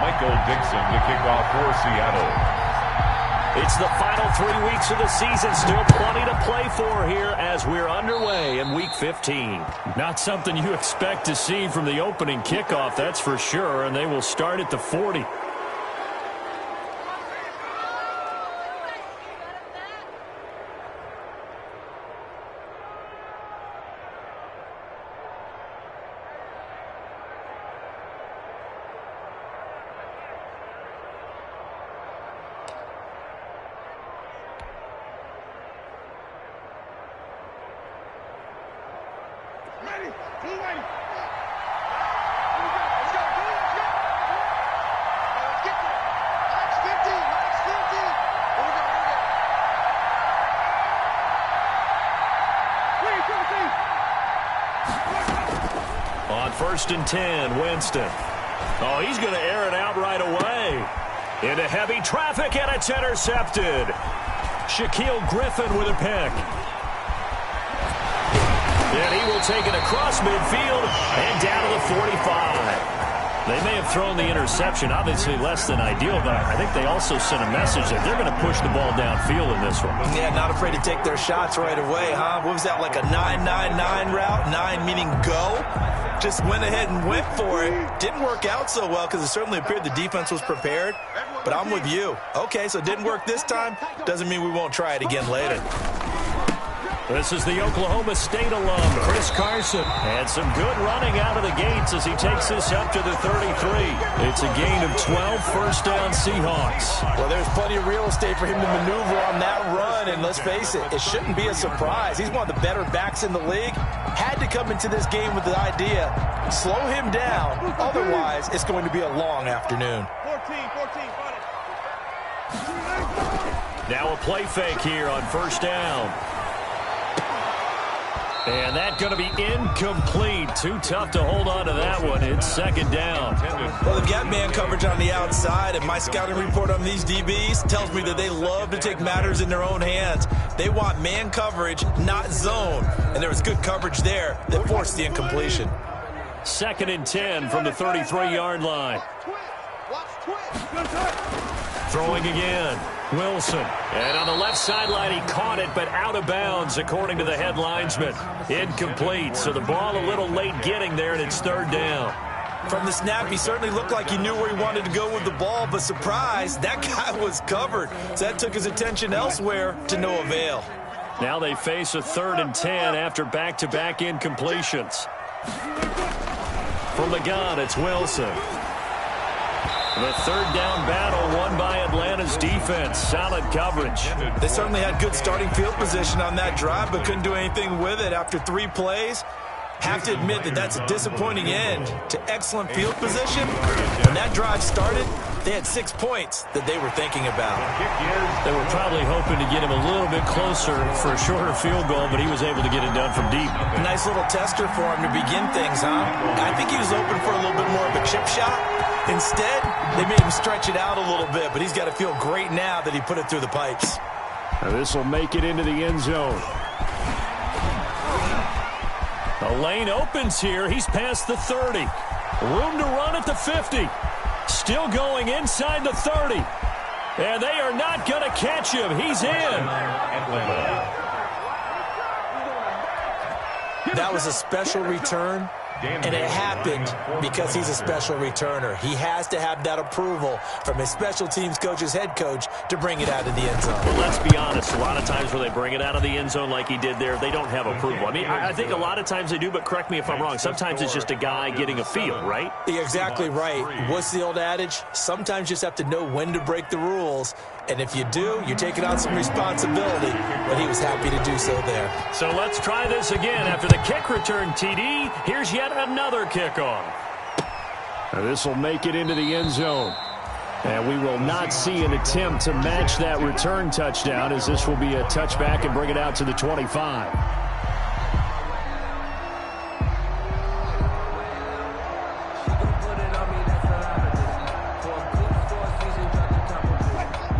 Michael Dixon to kick off for Seattle. It's the final 3 weeks of the season. Still plenty to play for here as we're underway in Week 15. Not something you expect to see from the opening kickoff, that's for sure, and they will start at the 40. On 1st and 10, Winston. Oh, he's going to air it out right away. Into heavy traffic, and it's intercepted. Shaquille Griffin with a pick. And he will take it across midfield and down to the 45. They may have thrown the interception, obviously less than ideal, but I think they also sent a message that they're going to push the ball downfield in this one. Yeah, not afraid to take their shots right away, huh? What was that, like a 9-9-9 route? 9 meaning go? Just went ahead and went for it. Didn't work out so well because it certainly appeared the defense was prepared. But I'm with you. Okay, so it didn't work this time. Doesn't mean we won't try it again later. This is the Oklahoma State alum, Chris Carson. And some good running out of the gates as he takes this up to the 33. It's a gain of 12, first down Seahawks. Well, there's plenty of real estate for him to maneuver on that run. And let's face it, it shouldn't be a surprise. He's one of the better backs in the league. Had to come into this game with the idea, slow him down. Otherwise, it's going to be a long afternoon. 14. Now a play fake here on first down. And that's going to be incomplete. Too tough to hold on to that one. It's second down. Well, they've got man coverage on the outside, and my scouting report on these DBs tells me that they love to take matters in their own hands. They want man coverage, not zone. And there was good coverage there that forced the incompletion. 2nd and 10 from the 33-yard line. Throwing again. Wilson. And on the left sideline, he caught it, but out of bounds, according to the head linesman. Incomplete. So the ball a little late getting there, and it's third down. From the snap, he certainly looked like he knew where he wanted to go with the ball, but surprise, that guy was covered. So that took his attention elsewhere to no avail. Now they face a 3rd and 10 after back-to-back incompletions. From the gun, it's Wilson. The third down battle won by Atlanta's defense. Solid coverage. They certainly had good starting field position on that drive, but couldn't do anything with it after 3 plays. Have to admit that that's a disappointing end to excellent field position. When that drive started, they had 6 points that they were thinking about. They were probably hoping to get him a little bit closer for a shorter field goal, but he was able to get it done from deep. A nice little tester for him to begin things, huh? I think he was open for a little bit more of a chip shot. Instead, they made him stretch it out a little bit, but he's got to feel great now that he put it through the pipes. Now this will make it into the end zone. The lane opens here. He's past the 30. Room to run at the 50. Still going inside the 30. And they are not going to catch him. He's in. That was a special return. And it happened because he's a special returner. He has to have that approval from his special teams coach's head coach to bring it out of the end zone. Well, let's be honest. A lot of times when they bring it out of the end zone like he did there, they don't have approval. I mean, I think a lot of times they do, but correct me if I'm wrong. Sometimes it's just a guy getting a feel, right? You're exactly right. What's the old adage? Sometimes you just have to know when to break the rules. And if you do, you're taking on some responsibility. But he was happy to do so there. So let's try this again. After the kick return, TD, here's yet another kickoff. This will make it into the end zone. And we will not see an attempt to match that return touchdown, as this will be a touchback and bring it out to the 25.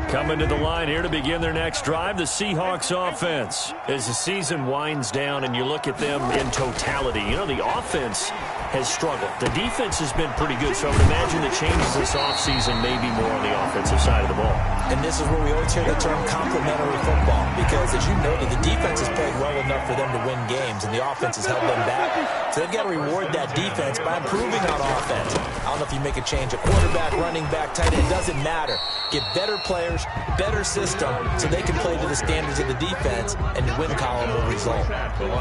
Coming to the line here to begin their next drive, the Seahawks offense. As the season winds down and you look at them in totality, you know, the offense has struggled. The defense has been pretty good, so I would imagine the changes this offseason may be more on the offensive side of the ball. And this is where we always hear the term complementary football, because as you noted, the defense has played well enough for them to win games, and the offense has held them back. So they've got to reward that defense by improving on offense. I don't know if you make a change, a quarterback, running back, tight end, it doesn't matter. Get better players, better system, so they can play to the standards of the defense, and the win column will result.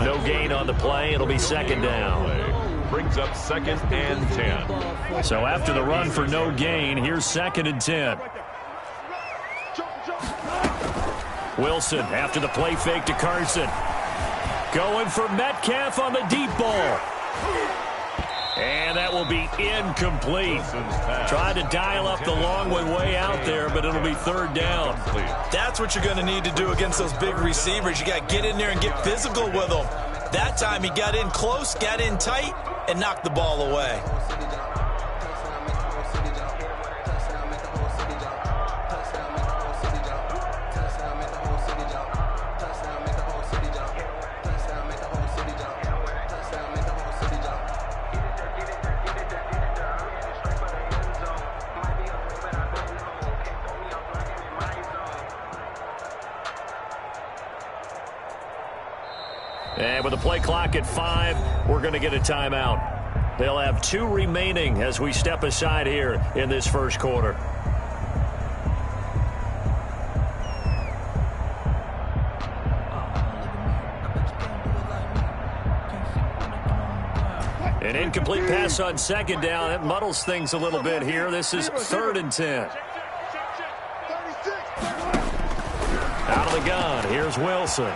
No gain on the play. It'll be second down. Brings up 2nd and 10. So after the run for no gain, here's 2nd and 10. Wilson after the play fake to Carson. Going for Metcalf on the deep ball. And that will be incomplete. Tried to dial up the long way out there, but it'll be 3rd down. That's what you're going to need to do against those big receivers. You got to get in there and get physical with them. That time he got in close, got in tight, and knocked the ball away. And with the play clock at 5, we're going to get a timeout. They'll have 2 remaining as we step aside here in this first quarter. An incomplete pass on 2nd down. That muddles things a little bit here. This is 3rd and 10. Out of the gun. Here's Wilson.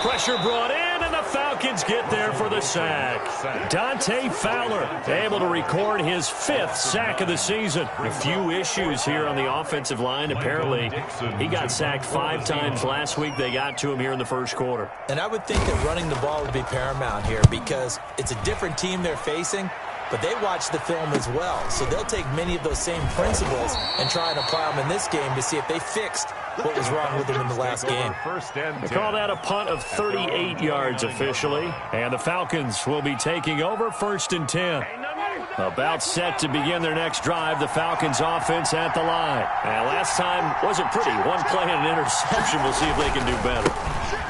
Pressure brought in, and the Falcons get there for the sack. Dante Fowler able to record his 5th sack of the season. A few issues here on the offensive line. Apparently, he got sacked 5 times last week. They got to him here in the first quarter. And I would think that running the ball would be paramount here because it's a different team they're facing, but they watch the film as well. So they'll take many of those same principles and try and apply them in this game to see if they fixed what was wrong with them in the last game. They call that a punt of 38 yards officially. And the Falcons will be taking over 1st and 10. About set to begin their next drive, the Falcons offense at the line. And last time wasn't pretty. 1 play and an interception. We'll see if they can do better.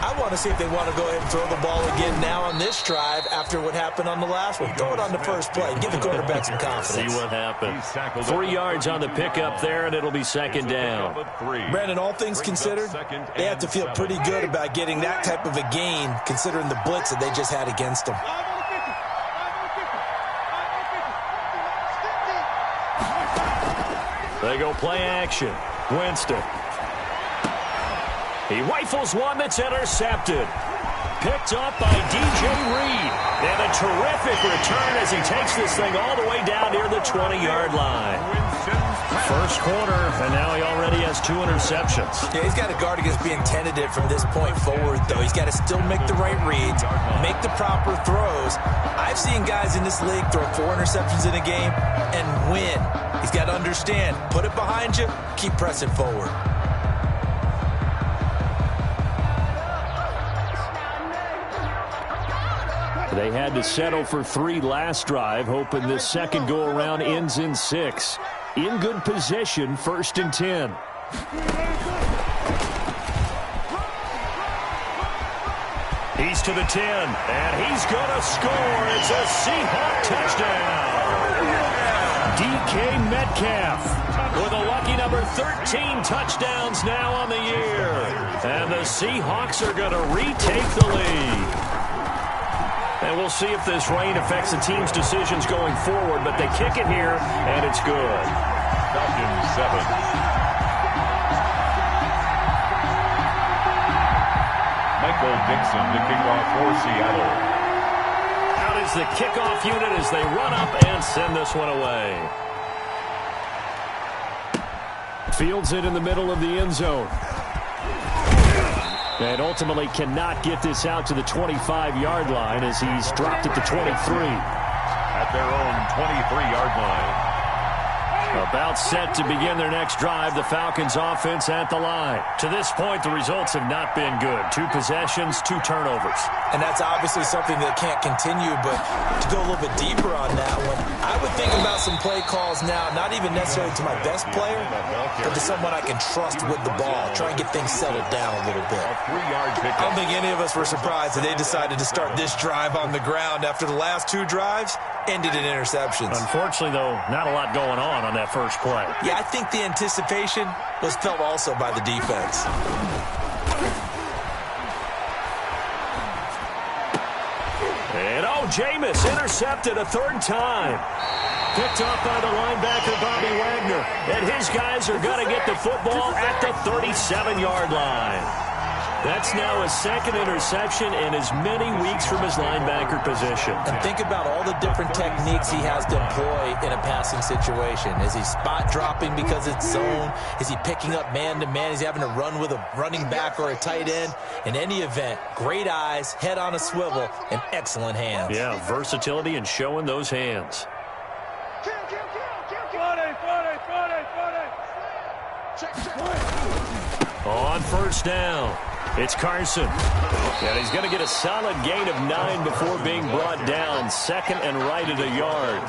I want to see if they want to go ahead and throw the ball again now on this drive after what happened on the last one. Throw it on the first play. Give the quarterback some confidence. See what happens. 3 yards on the pickup there, and it'll be 2nd down. Brandon, all things considered, they have to feel pretty good about getting that type of a gain considering the blitz that they just had against them. They go play action. Winston. He rifles one that's intercepted. Picked up by DJ Reed. And a terrific return as he takes this thing all the way down near the 20-yard line. First quarter, and now he already has 2 interceptions. Yeah, he's got to guard against being tentative from this point forward, though. He's got to still make the right reads, make the proper throws. I've seen guys in this league throw 4 interceptions in a game and win. He's got to understand, put it behind you, keep pressing forward. They had to settle for 3 last drive, hoping this second go-around ends in 6. In good position, 1st and 10. He's to the 10, and he's going to score. It's a Seahawk touchdown. DK Metcalf with a lucky number 13 touchdowns now on the year. And the Seahawks are going to retake the lead. And we'll see if this rain affects the team's decisions going forward, but they kick it here, and it's good. Falcons 7. Michael Dixon to kick off for Seattle. Out is the kickoff unit as they run up and send this one away. Fields it in the middle of the end zone. And ultimately cannot get this out to the 25-yard line as he's dropped at the 23. At their own 23-yard line. A About set to begin their next drive. The Falcons offense at the line. To this point, the results have not been good. 2 possessions, 2 turnovers. And that's obviously something that can't continue, but to go a little bit deeper on that one, I would think about some play calls now, not even necessarily to my best player, but to someone I can trust with the ball. Try and get things settled down a little bit. I don't think any of us were surprised that they decided to start this drive on the ground after the last 2 drives ended in interceptions. Unfortunately, though, not a lot going on that first play. Yeah, I think the anticipation was felt also by the defense. And, Jameis intercepted a 3rd time. Picked up by the linebacker, Bobby Wagner. And his guys are going to get the football at the 37-yard line. That's now his 2nd interception in as many weeks from his linebacker position. And think about all the different techniques he has to employ in a passing situation. Is he spot dropping because it's zone? Is he picking up man-to-man? Is he having to run with a running back or a tight end? In any event, great eyes, head on a swivel, and excellent hands. Yeah, versatility and showing those hands. On first down, it's Carson. And he's going to get a solid gain of 9 before being brought down. 2nd and right at a yard.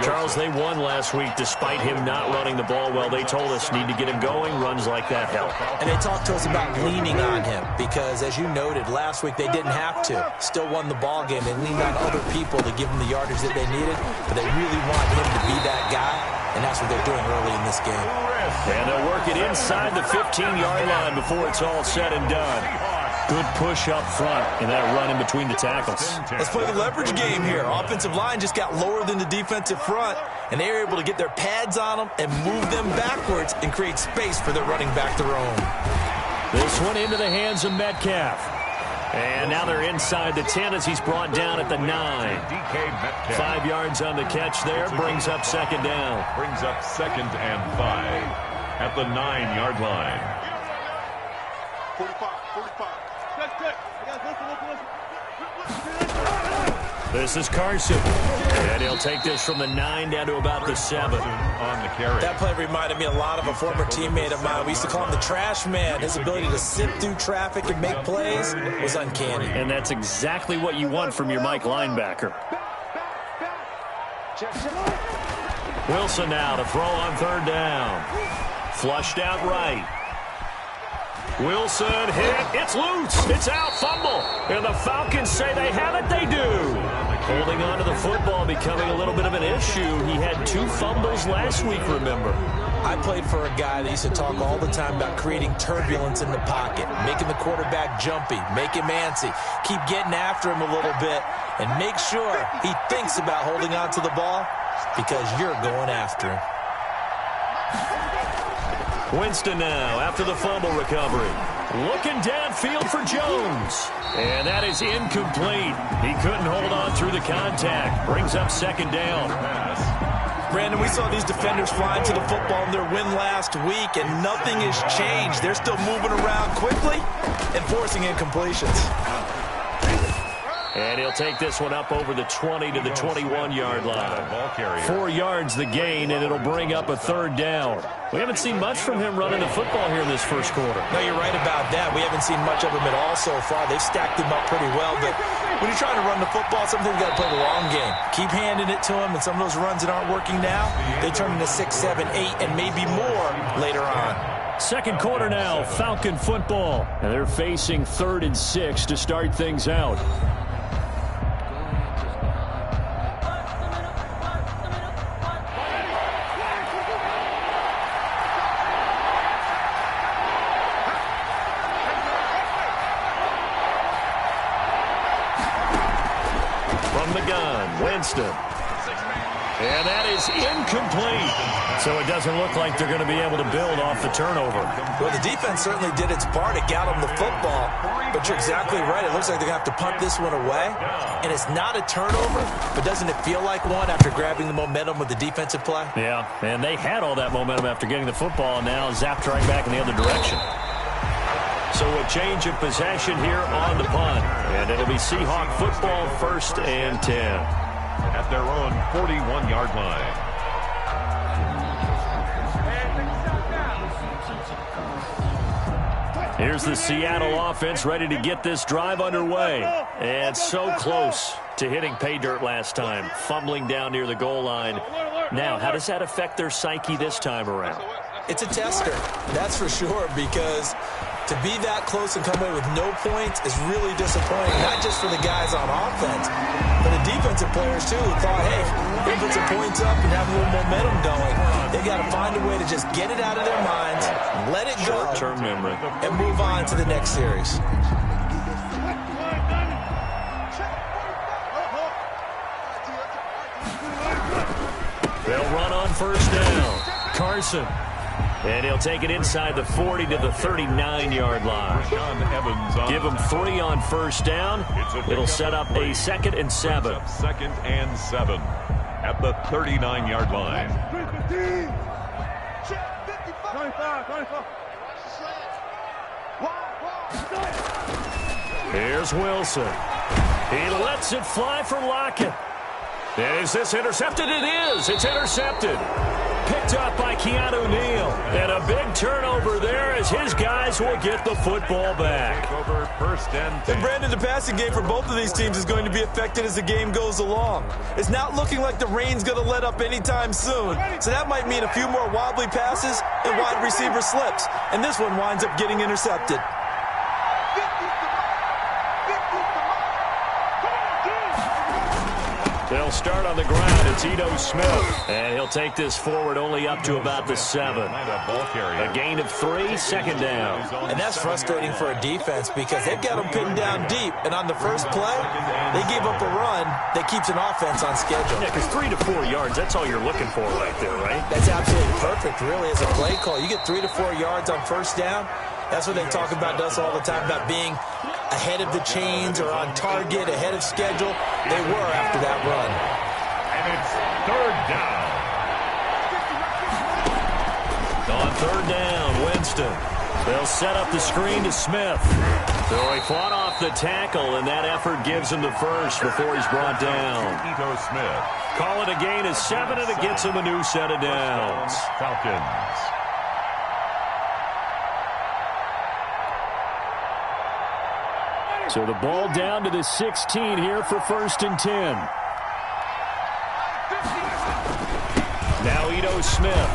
Charles, they won last week despite him not running the ball well. They told us need to get him going. Runs like that help. And they talked to us about leaning on him because, as you noted, last week they didn't have to. Still won the ball game. They leaned on other people to give them the yardage that they needed. But they really want him to be that guy, and that's what they're doing early in this game. And they'll work it inside the 15-yard line before it's all said and done. Good push up front and that run in between the tackles. Let's play the leverage game here. Offensive line just got lower than the defensive front, and they were able to get their pads on them and move them backwards and create space for their running back to roam. This one into the hands of Metcalf. And now they're inside the 10 as he's brought down at the 9. 5 yards on the catch there. Brings up 2nd down. Brings up 2nd and 5 at the 9-yard line. 45. This is Carson. And he'll take this from the 9 down to about the 7. On the carry. That play reminded me a lot of a former teammate of mine. We used to call him the trash man. His ability to sift through traffic and make plays was uncanny. And that's exactly what you want from your Mike linebacker. Wilson now to throw on 3rd down. Flushed out right. Wilson hit. It's loose. It's out. Fumble. And the Falcons say they have it. They do. Holding on to the football becoming a little bit of an issue. He had 2 fumbles last week, remember. I played for a guy that used to talk all the time about creating turbulence in the pocket, making the quarterback jumpy, make him antsy, keep getting after him a little bit, and make sure he thinks about holding on to the ball because you're going after him. Winston now after the fumble recovery. Looking downfield for Jones. And that is incomplete. He couldn't hold on through the contact. Brings up 2nd down. Brandon, we saw these defenders flying to the football in their win last week, and nothing has changed. They're still moving around quickly and forcing incompletions. And he'll take this one up over the 20 to the 21-yard line. 4 yards the gain, and it'll bring up a 3rd down. We haven't seen much from him running the football here in this first quarter. No, you're right about that. We haven't seen much of him at all so far. They've stacked him up pretty well, but when you're trying to run the football, sometimes you've got to play the long game. Keep handing it to him, and some of those runs that aren't working now, they turn into 6, 7, 8, and maybe more later on. 2nd quarter now, Falcon football. And they're facing 3rd and 6 to start things out. From the gun, Winston. And that is incomplete. So it doesn't look like they're going to be able to build off the turnover. Well, the defense certainly did its part. It got them the football. But you're exactly right. It looks like they're going to have to punt this one away. And it's not a turnover, but doesn't it feel like one after grabbing the momentum with the defensive play? Yeah, and they had all that momentum after getting the football, and now zapped right back in the other direction. So a change of possession here on the punt. And it'll be Seahawk football, 1st and 10. At their own 41-yard line. Here's the Seattle offense ready to get this drive underway. And so close to hitting pay dirt last time, fumbling down near the goal line. Now, how does that affect their psyche this time around? It's a tester, that's for sure, because to be that close and come away with no points is really disappointing, not just for the guys on offense, but the defensive players, too, who thought, hey, we put some points up and have a little momentum going. They got to find a way to just get it out of their minds, let it go, short-term memory, and move on to the next series. They'll run on first down. Carson. And he'll take it inside the 40 to the 39-yard line. Give him 3 on first down. It'll set up a 2nd and 7. 2nd and 7 at the 39-yard line. Here's Wilson. He lets it fly for Lockett. Is this intercepted? It is. It's intercepted. Picked up by Keanu Neal. And a big turnover there as his guys will get the football back. Over 1st and 10. And Brandon, the passing game for both of these teams is going to be affected as the game goes along. It's not looking like the rain's going to let up anytime soon. So that might mean a few more wobbly passes and wide receiver slips. And this one winds up getting intercepted. They'll start on the ground. It's Ito Smith. And he'll take this forward only up to about the 7. A gain of 3, 2nd down. And that's frustrating for a defense because they've got them pinned down deep. And on the first play, they gave up a run that keeps an offense on schedule. Yeah, because 3 to 4 yards, that's all you're looking for right there, right? That's absolutely perfect, really, as a play call. You get 3 to 4 yards on first down. That's what they talk about us all the time, about being ahead of the chains or on target, ahead of schedule. They were after that run. And it's 3rd down. On 3rd down, Winston. They'll set up the screen to Smith. So he fought off the tackle, and that effort gives him the first before he's brought down. Ito Smith. Call it a gain of 7, and it gets him a new set of downs. Falcons. So the ball down to the 16 here for 1st and 10. Now Ito Smith.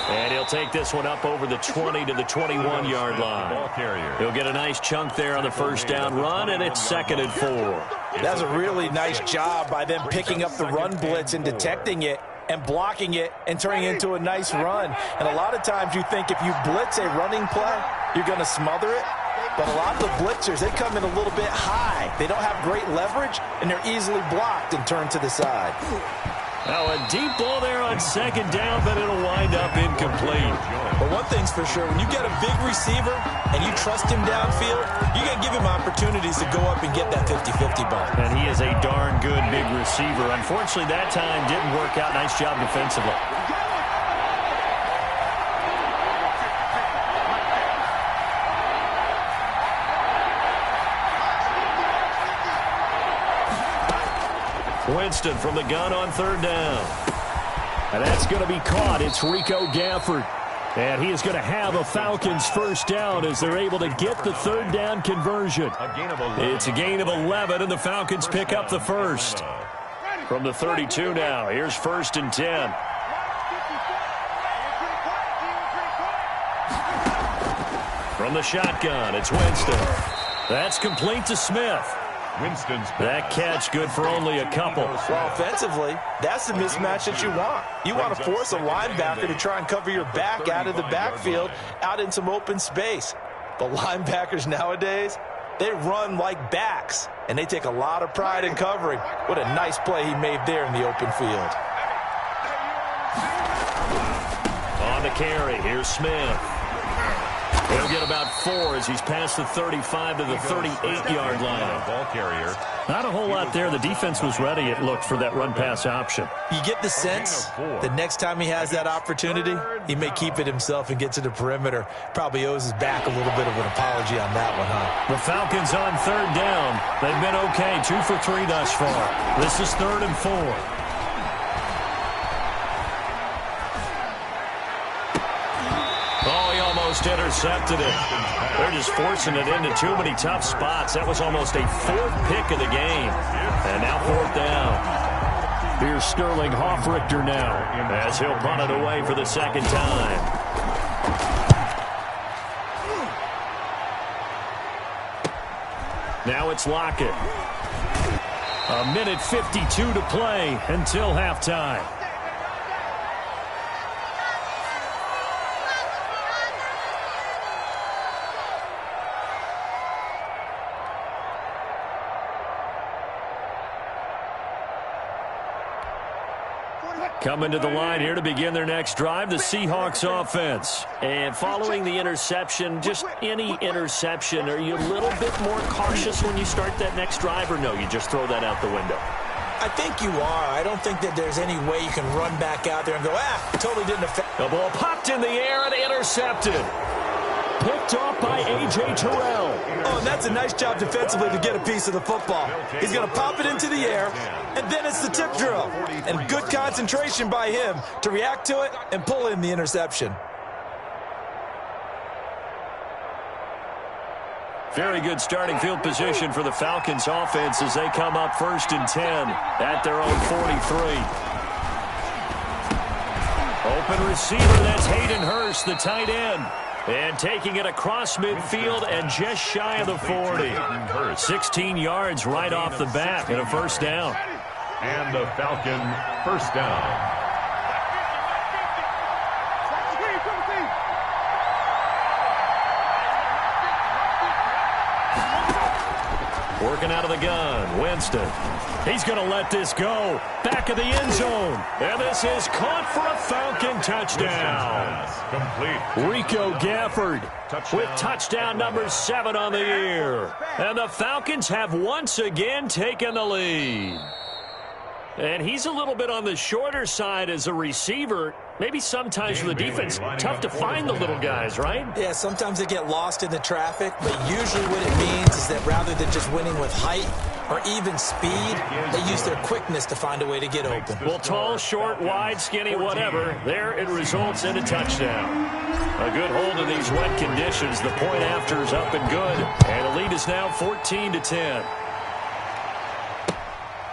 And he'll take this one up over the 20 to the 21-yard line. He'll get a nice chunk there on the first down run, and it's 2nd and 4. That's a really nice job by them picking up the run blitz and detecting it and blocking it and turning it into a nice run. And a lot of times you think if you blitz a running play, you're going to smother it. But a lot of the blitzers, they come in a little bit high. They don't have great leverage, and they're easily blocked and turned to the side. Now a deep ball there on 2nd down, but it'll wind up incomplete. But one thing's for sure, when you get a big receiver and you trust him downfield, you got to give him opportunities to go up and get that 50-50 ball. And he is a darn good big receiver. Unfortunately, that time didn't work out. Nice job defensively. Winston from the gun on 3rd down. And that's going to be caught. It's Rico Gafford. And he is going to have a Falcons first down as they're able to get the 3rd down conversion. It's a gain of 11, and the Falcons pick up the first. From the 32 now, here's 1st and 10. From the shotgun, it's Winston. That's complete to Smith. That catch good for only a couple. Well, offensively, that's the mismatch that you want. You want to force a linebacker to try and cover your back out of the backfield, out in some open space. But linebackers nowadays, they run like backs, and they take a lot of pride in covering. What a nice play he made there in the open field. On the carry, here's Smith. He'll get about 4 as he's past the 35 to the 38-yard line. Ball carrier. Not a whole lot there. The defense was ready, it looked, for that run-pass option. You get the sense that next time he has that opportunity, he may keep it himself and get to the perimeter. Probably owes his back a little bit of an apology on that one, huh? The Falcons on 3rd down. They've been okay, 2 for 3 thus far. This is 3rd and 4. almost intercepted it. They're just forcing it into too many tough spots. That was almost a fourth pick of the game. And now fourth down. Here's Sterling Hoffrichter now as he'll punt it away for the second time. Now it's Lockett. A minute 52 to play until halftime. Coming to the line here to begin their next drive, the Seahawks offense. And following the interception, just any interception, are you a little bit more cautious when you start that next drive, or no, you just throw that out the window? I think you are. I don't think that there's any way you can run back out there and go, totally didn't affect. The ball popped in the air and intercepted. Picked off by A.J. Terrell. Oh, and that's a nice job defensively to get a piece of the football. He's going to pop it into the air, and then it's the tip drill. And good concentration by him to react to it and pull in the interception. Very good starting field position for the Falcons offense as they come up 1st and 10 at their own 43. Open receiver, that's Hayden Hurst, the tight end. And taking it across midfield and just shy of the 40. 16 yards right off the bat and a first down. And the Falcon first down. Working out of the gun, Winston. He's going to let this go. Back of the end zone. And this is caught for a Falcon touchdown. Complete. Rico Gafford with touchdown number 7 on the year. And the Falcons have once again taken the lead. And he's a little bit on the shorter side as a receiver. Maybe sometimes for the defense, tough to find the little guys, right? Yeah, sometimes they get lost in the traffic, but usually what it means is that rather than just winning with height or even speed, they use their quickness to find a way to get open. Well, tall, short, wide, skinny, whatever, there it results in a touchdown. A good hold in these wet conditions. The point after is up and good, and the lead is now 14-10.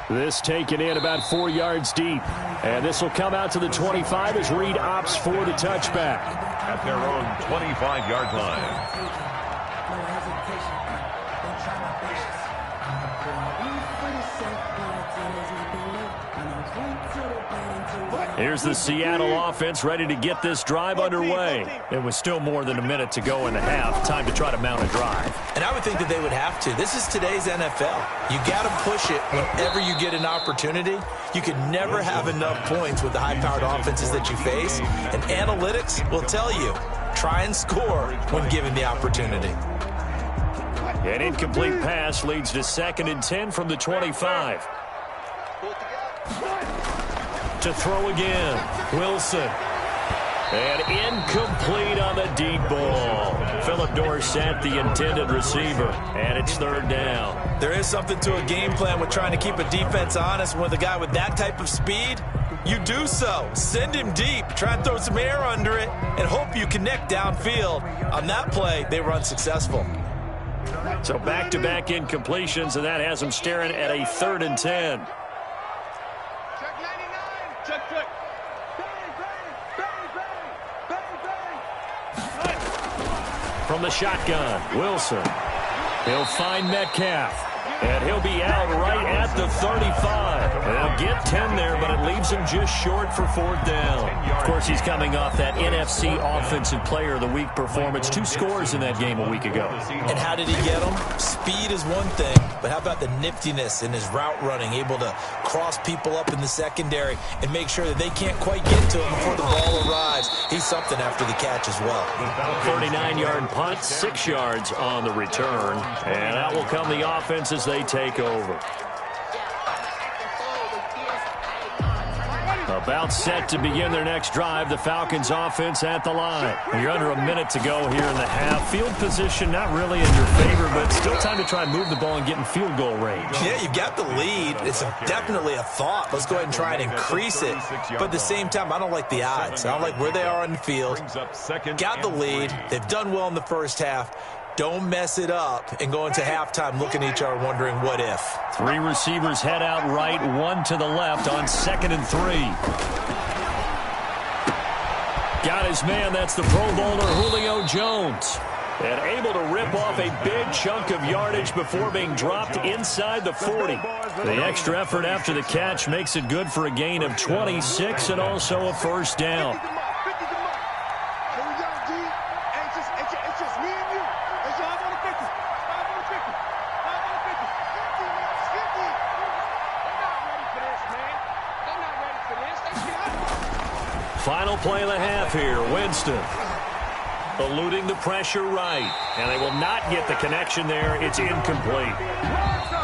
This taken in about 4 yards deep. And this will come out to the 25 as Reed opts for the touchback. At their own 25-yard line. Here's the Seattle offense ready to get this drive underway. It was still more than a minute to go in the half. Time to try to mount a drive. And I would think that they would have to. This is today's NFL. You got to push it whenever you get an opportunity. You can never have enough points with the high-powered offenses that you face. And analytics will tell you, try and score when given the opportunity. An incomplete pass leads to 2nd and 10 from the 25. To throw again, Wilson. And incomplete on the deep ball. Philip Dorsett, the intended receiver, and it's 3rd down. There is something to a game plan with trying to keep a defense honest. With a guy with that type of speed, you do so. Send him deep, try and throw some air under it, and hope you connect downfield. On that play, they were unsuccessful. So back-to-back incompletions, and that has them staring at a 3rd and 10. From the shotgun, Wilson. He'll find Metcalf. And he'll be out right at the 35. They'll get 10 there, but it leaves him just short for 4th down. Of course, he's coming off that NFC Offensive Player of the Week performance. 2 scores in that game a week ago. And how did he get them? Speed is one thing, but how about the niftiness in his route running, able to cross people up in the secondary and make sure that they can't quite get to him before the ball arrives. He's something after the catch as well. 49-yard punt, 6 yards on the return. And that will come the offense as they take over. A About set to begin their next drive. The Falcons offense at the line. You're under a minute to go here in the half. Field position not really in your favor, but still time to try and move the ball and get in field goal range. Yeah, you've got the lead. It's definitely a thought. Let's go ahead and try and increase it. But at the same time, I don't like the odds. I don't like where they are on the field. Got the lead. They've done well in the first half. Don't mess it up and go into halftime looking at each other wondering what if. 3 receivers head out right, 1 to the left on 2nd and 3. Got his man. That's the Pro Bowler Julio Jones. And able to rip off a big chunk of yardage before being dropped inside the 40. The extra effort after the catch makes it good for a gain of 26 and also a first down. Final play of the half here. Winston eluding the pressure right. And they will not get the connection there. It's incomplete.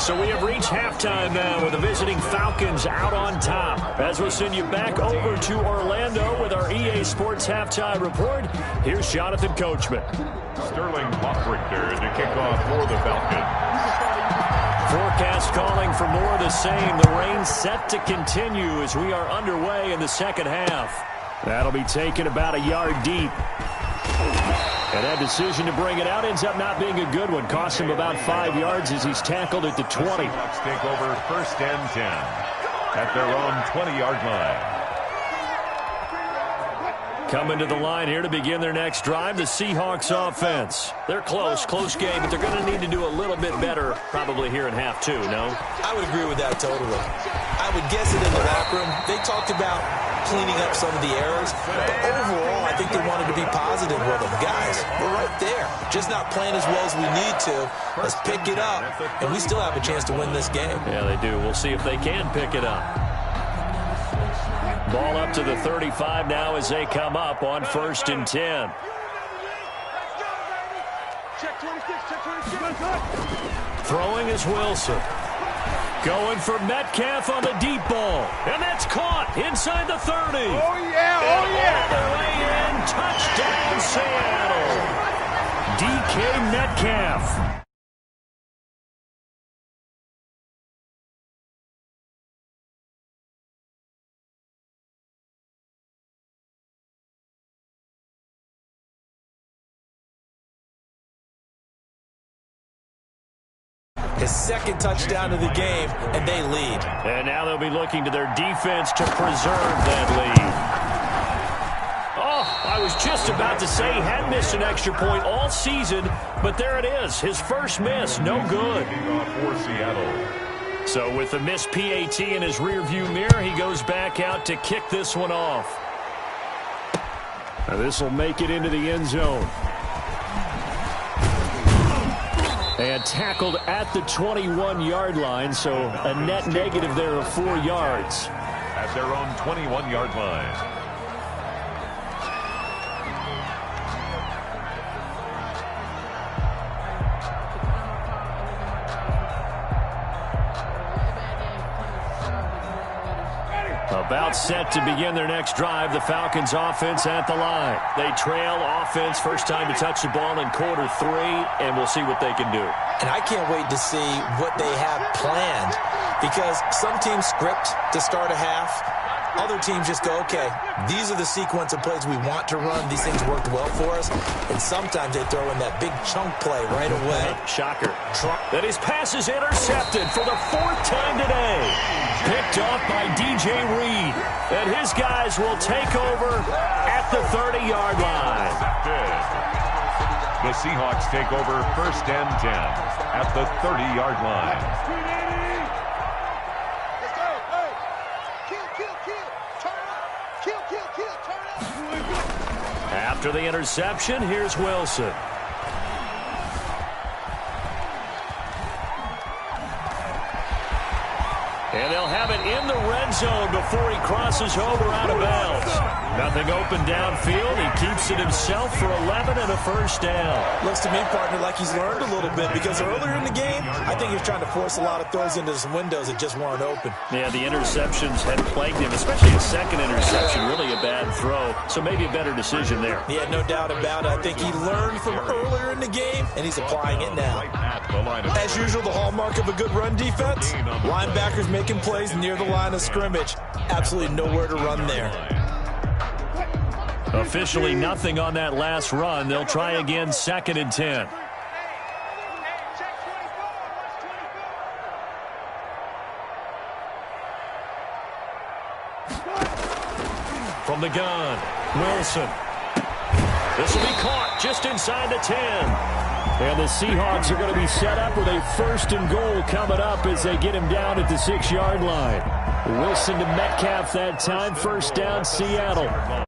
So we have reached halftime now with the visiting Falcons out on top. As we'll send you back over to Orlando with our EA Sports Halftime Report, here's Jonathan Coachman. Sterling Hoffrichter to kick off for the Falcons. Forecast calling for more of the same. The rain set to continue as we are underway in the second half. That'll be taken about a yard deep. And that decision to bring it out ends up not being a good one. Costs him about 5 yards as he's tackled at the 20. Seahawks take over 1st and 10 at their own 20-yard line. Coming to the line here to begin their next drive, the Seahawks offense. They're close game, but they're going to need to do a little bit better probably here in half 2, no? I would agree with that totally. I would guess it in the locker room. They talked about cleaning up some of the errors, but overall, I think they wanted to be positive with them. Guys, we're right there. Just not playing as well as we need to. Let's pick it up, and we still have a chance to win this game. Yeah, they do. We'll see if they can pick it up. Ball up to the 35 now as they come up on 1st and 10. Throwing is Wilson. Going for Metcalf on the deep ball. And that's caught inside the 30. Oh, yeah, oh, yeah. All the way in. Touchdown, Seattle. DK Metcalf. His 2nd touchdown of the game, and they lead. And now they'll be looking to their defense to preserve that lead. Oh, I was just about to say he had missed an extra point all season, but there it is. His first miss, no good. For Seattle. So with the missed PAT in his rearview mirror, he goes back out to kick this one off. Now this will make it into the end zone. And tackled at the 21-yard line, so a net negative there of 4 yards. At their own 21-yard line. About set to begin their next drive, the Falcons offense at the line. They trail offense, first time to touch the ball in quarter 3, and we'll see what they can do. And I can't wait to see what they have planned, because some teams script to start a half. Other teams just go, okay, these are the sequence of plays we want to run. These things worked well for us. And sometimes they throw in that big chunk play right away. Shocker. That his pass is intercepted for the 4th time today. Picked off by DJ Reed. And his guys will take over at the 30-yard line. The Seahawks take over 1st and 10 at the 30-yard line. After the interception, here's Wilson. And they'll have it in the red zone before he crosses over out of bounds. Nothing open downfield. He keeps it himself for 11 and a first down. Looks to me, partner, like he's learned a little bit because earlier in the game, I think he was trying to force a lot of throws into some windows that just weren't open. Yeah, the interceptions had plagued him, especially his second interception. Really a bad throw, so maybe a better decision there. Yeah, no doubt about it. I think he learned from earlier in the game, and he's applying it now. As usual, the hallmark of a good run defense, linebackers making plays near the line of scrimmage. Absolutely nowhere to run there. Officially nothing on that last run. They'll try again, 2nd and 10. From the gun, Wilson. This will be caught just inside the 10. And the Seahawks are going to be set up with a 1st and goal coming up as they get him down at the 6-yard line. Wilson to Metcalf that time, 1st down, Seattle.